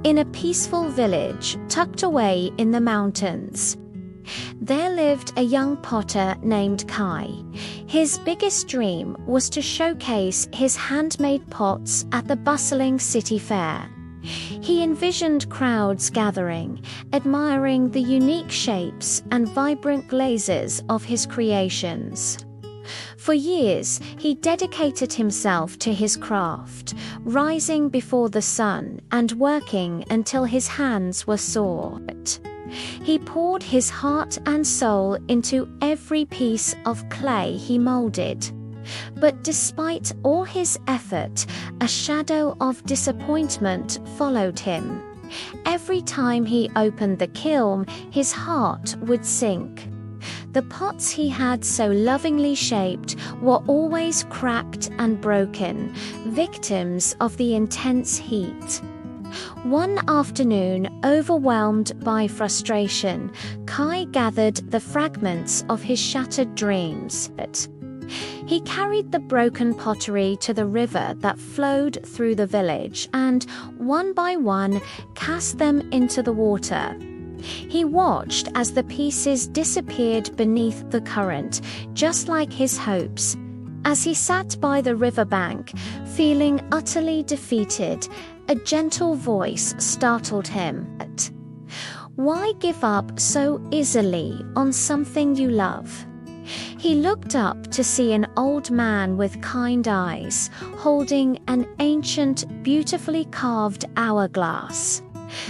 in a peaceful village tucked away in the mountains. There lived a young potter named Kai. His biggest dream was to showcase his handmade pots at the bustling city fair. He envisioned crowds gathering, admiring the unique shapes and vibrant glazes of his creations. For years, he dedicated himself to his craft, rising before the sun and working until his hands were sore. He poured his heart and soul into every piece of clay he molded. But despite all his effort, a shadow of disappointment followed him. Every time he opened the kiln, his heart would sink. The pots he had so lovingly shaped were always cracked and broken, victims of the intense heat. One afternoon, overwhelmed by frustration, Kai gathered the fragments of his shattered dreams. He carried the broken pottery to the river that flowed through the village and, one by one, cast them into the water. He watched as the pieces disappeared beneath the current, just like his hopes. As he sat by the riverbank, feeling utterly defeated, a gentle voice startled him. Why give up so easily on something you love? He looked up to see an old man with kind eyes, holding an ancient, beautifully carved hourglass.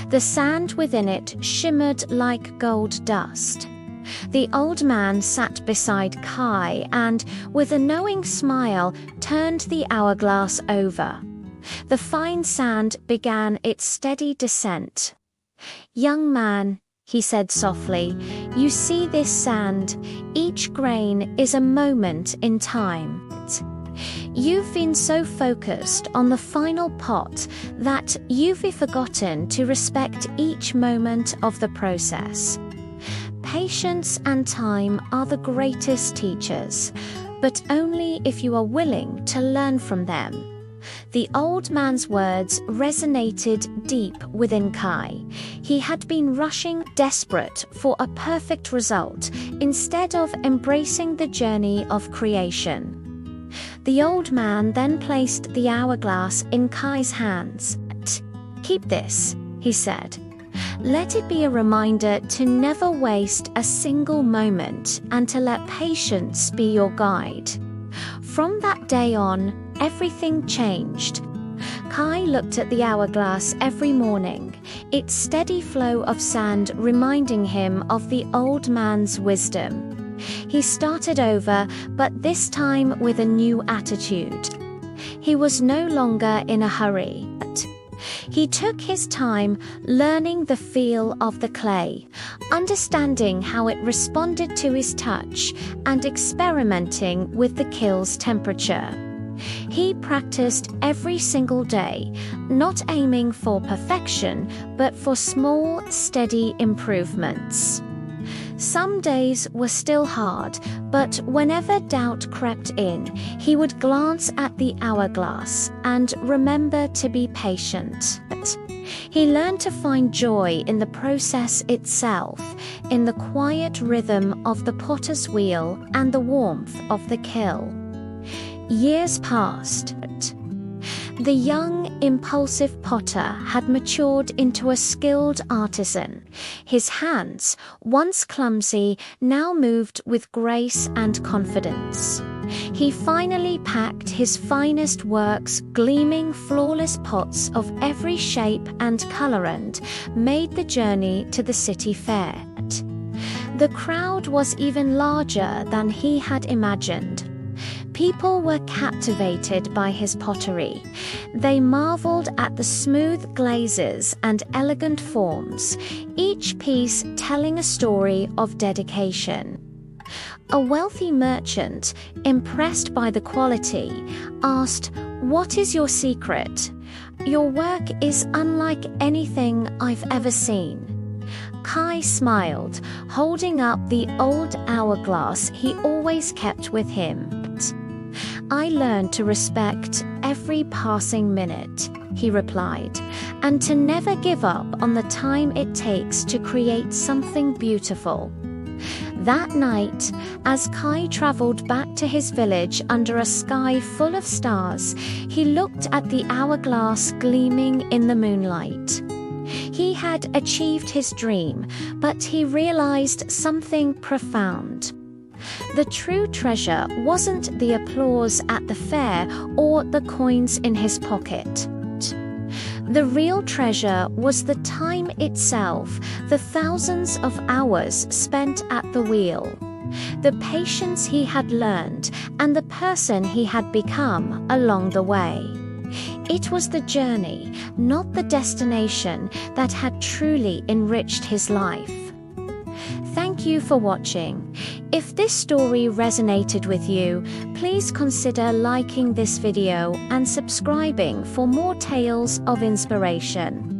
The sand within it shimmered like gold dust. The old man sat beside Kai and, with a knowing smile, turned the hourglass over. The fine sand began its steady descent. "Young man," he said softly, "you see this sand? Each grain is a moment in time. You've been so focused on the final pot that you've forgotten to respect each moment of the process. Patience and time are the greatest teachers, but only if you are willing to learn from them." The old man's words resonated deep within Kai. He had been rushing, desperate for a perfect result, instead of embracing the journey of creation. The old man then placed the hourglass in Kai's hands. "Keep this," he said. "Let it be a reminder to never waste a single moment and to let patience be your guide." From that day on, everything changed. Kai looked at the hourglass every morning, its steady flow of sand reminding him of the old man's wisdom. He started over, but this time with a new attitude. He was no longer in a hurry. He took his time, learning the feel of the clay, understanding how it responded to his touch, and experimenting with the kiln's temperature. He practiced every single day, not aiming for perfection, but for small, steady improvements. Some days were still hard, but whenever doubt crept in, he would glance at the hourglass and remember to be patient. He learned to find joy in the process itself, in the quiet rhythm of the potter's wheel and the warmth of the kiln. Years passed. The young, impulsive potter had matured into a skilled artisan. His hands, once clumsy, now moved with grace and confidence. He finally packed his finest works, gleaming, flawless pots of every shape and color, and made the journey to the city fair. The crowd was even larger than he had imagined. People were captivated by his pottery. They marveled at the smooth glazes and elegant forms, each piece telling a story of dedication. A wealthy merchant, impressed by the quality, asked, "What is your secret? Your work is unlike anything I've ever seen." Kai smiled, holding up the old hourglass he always kept with him. "I learned to respect every passing minute. he replied, "and to never give up on the time it takes to create something beautiful." That night, as Kai traveled back to his village under a sky full of stars, he looked at the hourglass gleaming in the moonlight. He had achieved his dream, but he realized something profound. The true treasure wasn't the applause at the fair or the coins in his pocket. The real treasure was the time itself, the thousands of hours spent at the wheel, the patience he had learned, and the person he had become along the way. It was the journey, not the destination, that had truly enriched his life. Thank you for watching. If this story resonated with you, please consider liking this video and subscribing for more tales of inspiration.